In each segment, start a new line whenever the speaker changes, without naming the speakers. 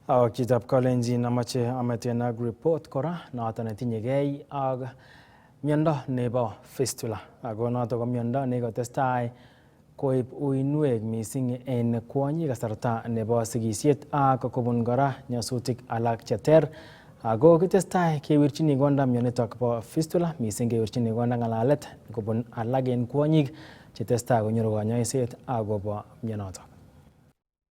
Ak chitab kalenjin amache ameten ak report kora noton netinyegei ak miondo nebo fistula. Ako noton ko miondo nekotestai koib uinwek mising en kwonyik kasarta nebo sigisiet ak kobun kora nyasutik alak cheter. Ako kitestai kewirchini konda mionitok bo fistula mising kewirchini konda ng'alalet kobun alak en kwonyik chetestai konyoru kanyoiset akobo mionotok.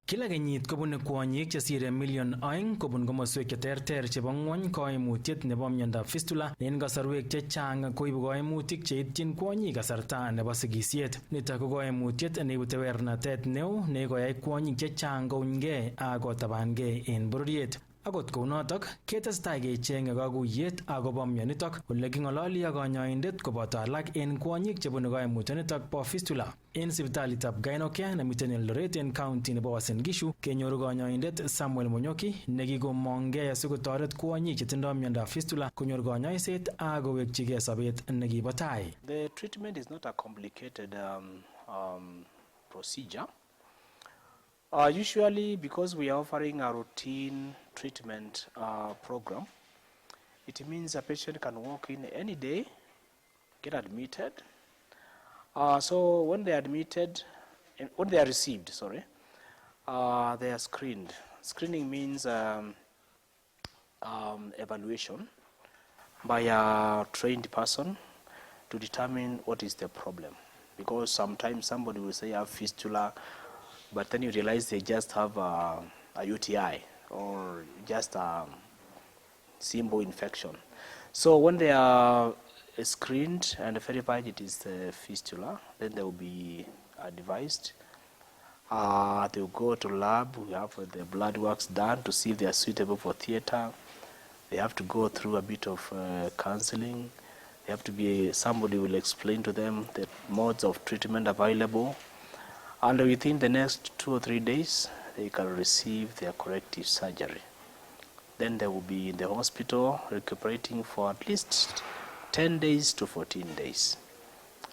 Kila kenyit kobune kwonyik chesire 2 million kobun komoswek cheterter chebo ng'wony koimutiet nebo miondab fistula en kasarwek chechang koibu koimutik cheityin kwonyik kasarta nebo sigisiet. Nitok ko koimutiet neibu tewernatet neo nekoyai kwonyik chechang kounyge ak kotabangei en bororiet. Akot kounotok ketestai kechenge kakuyet akobo mionitok ole king'ololi ak kanyoindet koboto alak en kwonyik chebune koimutionitok bo fistula. En sipitalitab Gainocare nemiten Eldoret en county nebo Uasin Gishu kenyoru kanyoindet Samuel Munyoki nekikomongei asikotoret kwonyik chetindoi miondab fistula konyor kanyoiset ak kowekchigei sobet nekibo tai.
The treatment is not a complicated procedure. Usually, because we are offering a routine treatment program, it means a patient can walk in any day, get admitted. So when they are admitted, when they are received, they are screened. Screening means evaluation by a trained person to determine what is the problem. Because sometimes somebody will say I have fistula, but then you realize they just have a UTI or just a simple infection. So when they are screened and verified it is fistula, then they will be advised. They will go to lab, we have the blood works done to see if they are suitable for theater. They have to go through a bit of counseling. They have to be, somebody will explain to them the modes of treatment available. And within the next 2 or 3 days, they can receive their corrective surgery. Then they will be in the hospital recuperating for at least 10 days to 14 days.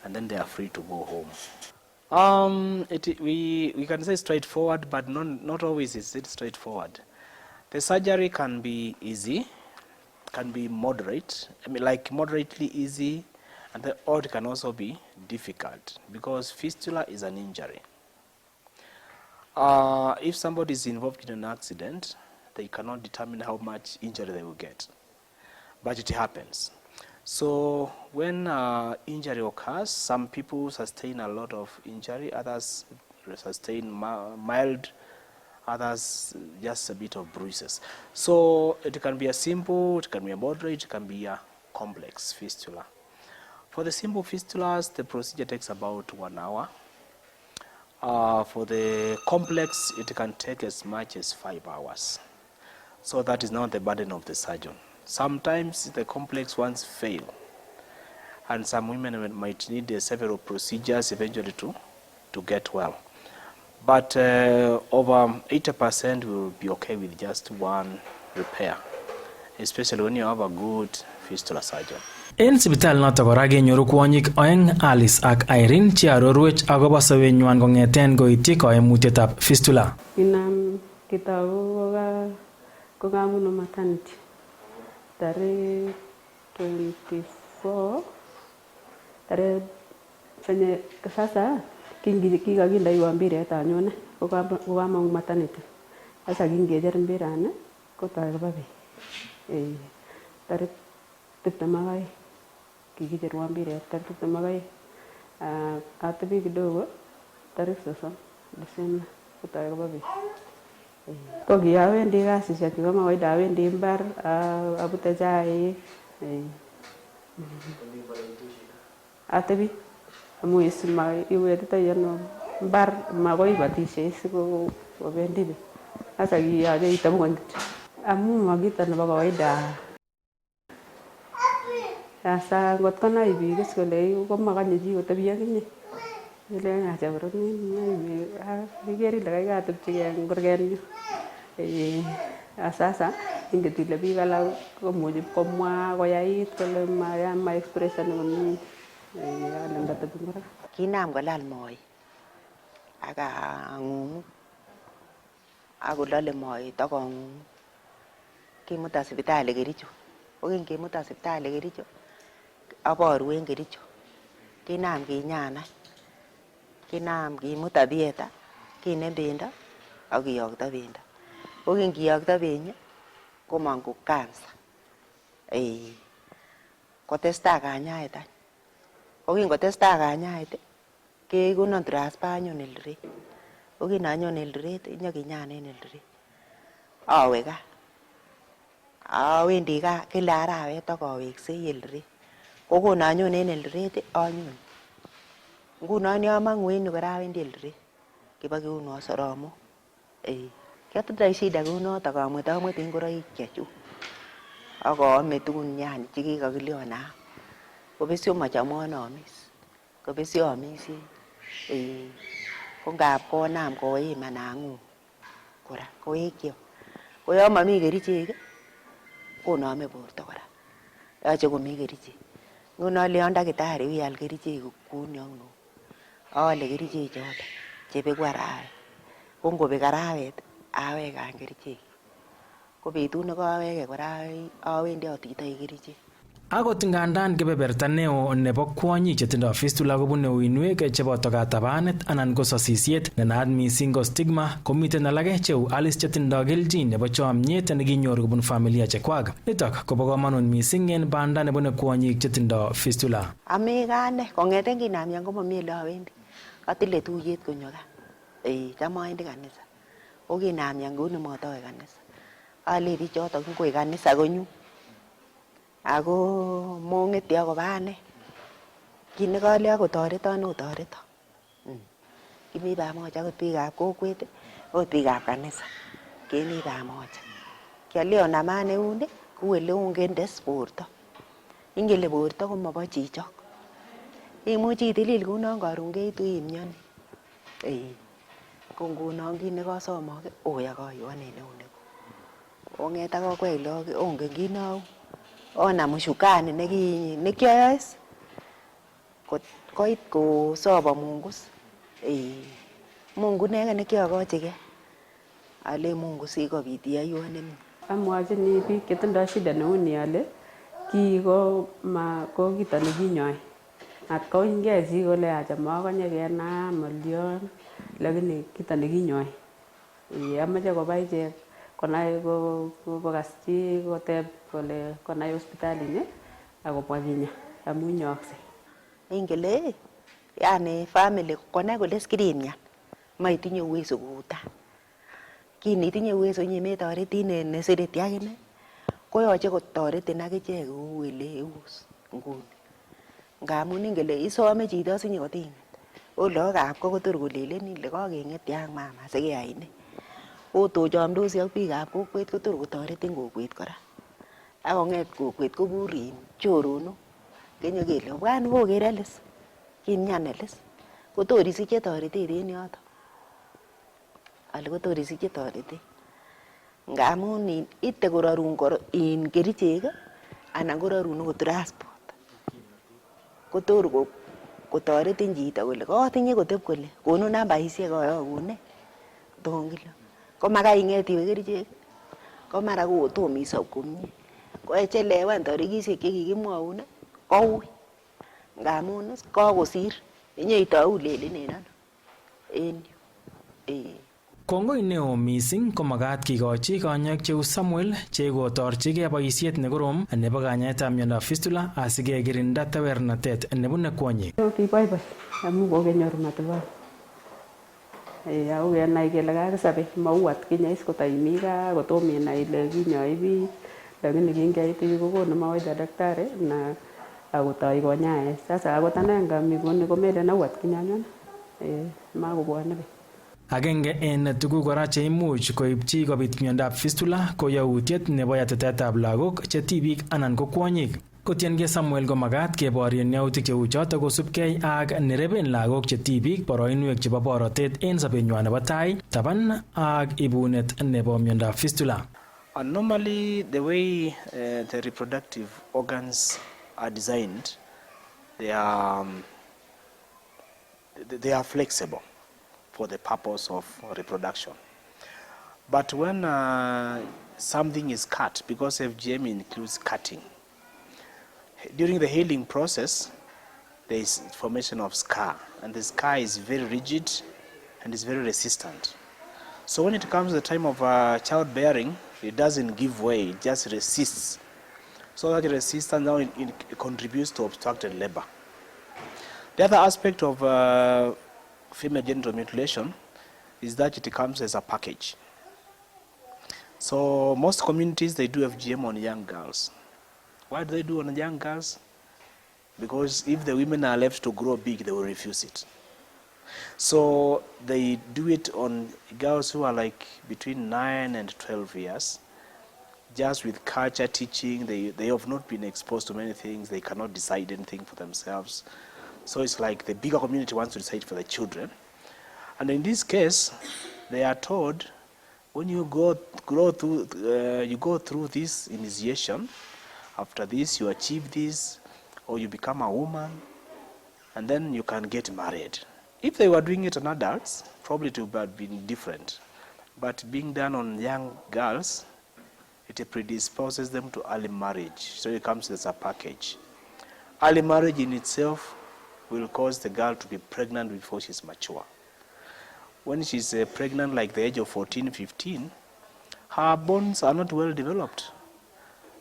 And then they are free to go home. We can say straightforward, but not always is it straightforward. The surgery can be easy, can be moderate, like moderately easy, or it can also be difficult because fistula is an injury. If somebody is involved in an accident, they cannot determine how much injury they will get, but it happens. So when injury occurs, some people sustain a lot of injury, others sustain mild, others just a bit of bruises. So it can be a simple, it can be a moderate, it can be a complex fistula. For the simple fistulas, the procedure takes about 1 hour. For the complex, it can take as much as 5 hours. So that is not the burden of the surgeon. Sometimes the complex ones fail, and some women might need several procedures eventually to get well. But over 80% will be okay with just one repair, especially when you have a good fistula surgeon.
En sipitali notok kora kenyoru kwonyik oeng, Alice ak Irene, chearorwech akobo sobenywan kong'eten koityi koimutietab fistula.
Inam kitabu kokabuno maternity tarehe 24 tarehe fenye sasa kikakindaiwa mbiret anyone kokamong maternity. Sasa kingecher mbirani kotai koba beek. Tarehe 22 kikicherwa mbiret tarehe 22. Atebi kidogo tarehe 30 Desemba kotai koba beek. Ko kiawendi kasisiek chebo kawaida, awendi mbar abute chaik. Atebi amu iwetitoi ano mbar makoi ibatishe siko kobendi beek. Sasa kiyache itabu amu makito nebo kawaida. Sasa ngot konai biik kole komakanye chi kotebi ak inye. Ile acha boroni iker ile kakatepchigei eng kurgenyu. Sasa inget ile biik alak komuchi komwa koyait kole ma expression komie.
Kinam kolal moet ak ang'ung'u akolale moet ak kong'ung. Kimuta sipitali Kericho. Ko kingemuta sipitali Kericho abaru en Kericho. Kinam kinyana. Kinam kimuta theater. Kinem bendo ak kiyokto bendo. Ko kingiyokto benyi komong ko cancer. Kotestai kanyaet any. Ko kingotestai kanyaet kekonon transfer anyun Eldoret. Ko kinanyon Eldoret nyokinyan en Eldoret. Awe gaa. Awendi gaa kila arawet ak aweksei Eldoret. Ko konanyon en Eldoret anyon. Ngunon yamong'u en yu kora awendi Eldoret. Kibakeunwan soromok. Kiatindoi shida kounotok amwetamwete ngoroik chechuk. Ak aame tugun yani chekikakilyon aam. Kobesyo machamwan aamis. Kobesyo amisie. Ko ngap konam koiman ang'ung kora kowekyo. Ko yon mami kerichek koname borto kora. Yoche komi kerichek. Nguno leon dakitari wial kerichek kouni ak no. Aale kerichek choto chebeku arawet. Ko ngobek arawet aweke any kerichek. Ko betut nekaweke kora awendi atitoi kerichek.
Akot ngandan kebeberta neo nebo kwonyik chetindoi fistula kobune uinwek cheboto katabanet anan ko sasisiet nenaat mising ko stigma, komiten alage cheu Alice chetindoi keljin nebo chomnyet nekinyoru kobun familia chekwak. Nitok kobo komonut mising en banda nebune kwonyik chetindoi fistula.
Ami kane kong'eten kinamyan komami ole awendi. Atile tuyet konyo gaa. Cham awendi kanisa. Ko kinamyan kouni matawe kanisa. Ale bichotok ngoi kanisa konyu. Ako mong'eti akoba ane. Kit nekale akotoreton otoreton. Kimi pamoja akot biikab kokwet, akot biikab kanisa. Kemi pamoja. Kialeon aman eun kou ele ungendes borto. Ingele borto komobo chichok. Imuchi itilil kounon karon keitu imnyoni. Ko ngunon kit nekasomok oyakaywan en eunek. Ong'et ak akwek lagok ongen kit nau. Onam ushukani nekioyoe koit kosobo Mungu. Mungu neke nekiokochige. Ale Mungu sikobit iyoiwon nemie.
Amwachini biik chetindoi shida neuni ale ko kito nekinyoi. Atkoingei chi kole acha makonye kenam olion lakini kito nekinyoi. Amache koba ichek konai kokas chi koteb kole konai hospitalini akobwa kinya amu nyookse.
Ingele yani family konai kole skiriimyan maitinye uwezo kouta. Kin itinye uwezo nyimetoretin nesereti akine koyoche kotoretin akichek kou ele eus nguni. Ngamun ingele isome chito sinye koting'et. O lagokab ko kotor kolelen ile kakeng'et ak mama sikeyai ne. Otochamdosi ak biikab kokwet kotor kotoretin kokwet kora. Akong'et kokwet kobur choronok. Kenyo kele obwan koker Alice. Kimyan Alice. Kotor isiche toretet en yoto. Ale kotor isiche toretet. Ngamun ite korarun kerichek anan korarun okot transport. Kotor kotoretin chito kole katinye koteb kole konu nambaisiek ayokun tongilo. Ko makai ing'et iwe kerichek. Ko mara kotom isob komie. Ko echelewan tarikisiek chekikimwaun koui. Ngamun kakosir. Inyoitou lelenen ano. En yu.
Kongoi neo mising komakat kikochi kanyoik cheu Samuel chekotorchigei boisiet nekorom nebo kanyaetab miondab fistula asikekirinda tawernatet nebune kwonyik.
Kiboiboi amu kokenyoru matibabu. Ako kenai kele kakisabe mau atkinye is kotaimi gaa kotom inai ile kinyoi biik lakini kinkeit kokonu mawaidha daktari na akotoi konyaet. Sasa akot ane ngamikoni komelen au atkinye anyun makobwone biik.
Agenge en tuguk kora cheimuch koipchi kobit miondab fistula ko yautiet nebo yatetetab lagok che tibik anan ko kwonyik. Kotiengei Samuel komakat keborien yautik cheu choto kosubkei ak nereben lagok che tibik boroinwek chebo borotet en sobenywan nebo tai taban ak ibunet nebo miondab fistula.
Normally the way the reproductive organs are designed, they are flexible for the purpose of reproduction. But when something is cut, because FGM includes cutting, during the healing process, there is formation of scar, and the scar is very rigid and is very resistant. So when it comes to the time of childbearing, it doesn't give way, it just resists. So that resistance now it contributes to obstructed labor. The other aspect of female genital mutilation is that it comes as a package. So most communities, they do FGM on young girls. Why do they do on young girls? Because if the women are left to grow big, they will refuse it. So they do it on girls who are like between 9 and 12 years. Just with culture teaching, they have not been exposed to many things. They cannot decide anything for themselves. So it's like the bigger community wants to decide for the children. And in this case, they are told, when you go through this initiation, after this you achieve this, or you become a woman, and then you can get married. If they were doing it on adults, probably it would have been different. But being done on young girls, it predisposes them to early marriage. So it comes as a package. Early marriage in itself will cause the girl to be pregnant before she's mature. When she's pregnant, like the age of 14, 15, her bones are not well developed.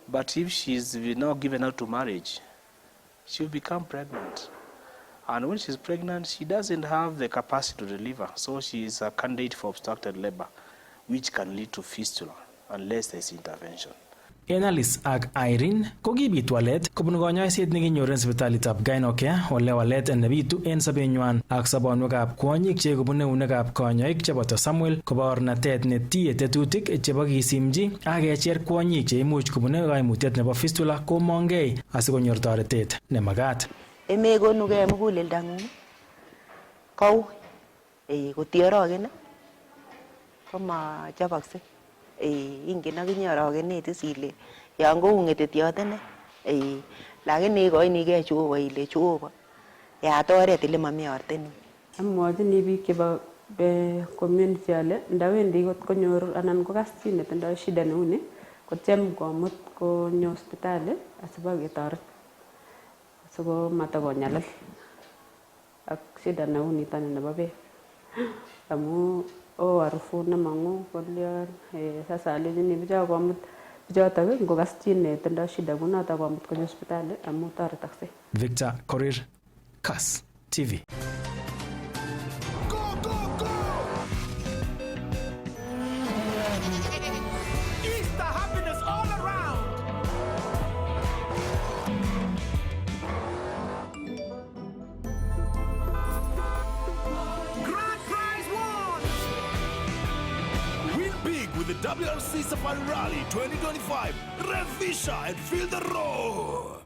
But if she's now given out to marriage, she'll become pregnant. And when she's pregnant, she doesn't have the capacity to deliver. So she is a candidate for obstructed labor, which can lead to fistula unless there's intervention.
Annalise ak Irene ko kibit walet kobun konyoiset nekinyor en sipitalitab Gynocare ole walet nebitu en sobenywan ak sobonwekab kwonyik che kobune eunekab konyoik cheboto Samuel kobornatet netie tetutik chebo kisimji ak kecher kwonyik che imuch kobune kaimutiet nebo fistula komongei asikonyor toretet nemagat.
Emekonugei muguleldangung kou kotiorogen komachobokse. Ingen akinye orogenet ile yon kou ng'etetiot ine lakini ikoinigei Jehova ile Jehova yaat oret ile mami ortinwek.
Amwochini biik chebo community ale ndawendi kot konyor anan kokas chi netindoi shida neuni kotyem komut konyo hospitali asibaketoret siko matakonyalil ak shida neunitoni nebo beek amu harufu nemang'u kolyon sasa alechini bicho komut bichotok ngokas chi netindoi shida kunotok komut konyo hospitali amu toretoksei.
Victor Korir, Kass TV.
With the WRC Safari Rally 2025, Rev Fisher and feel the roar.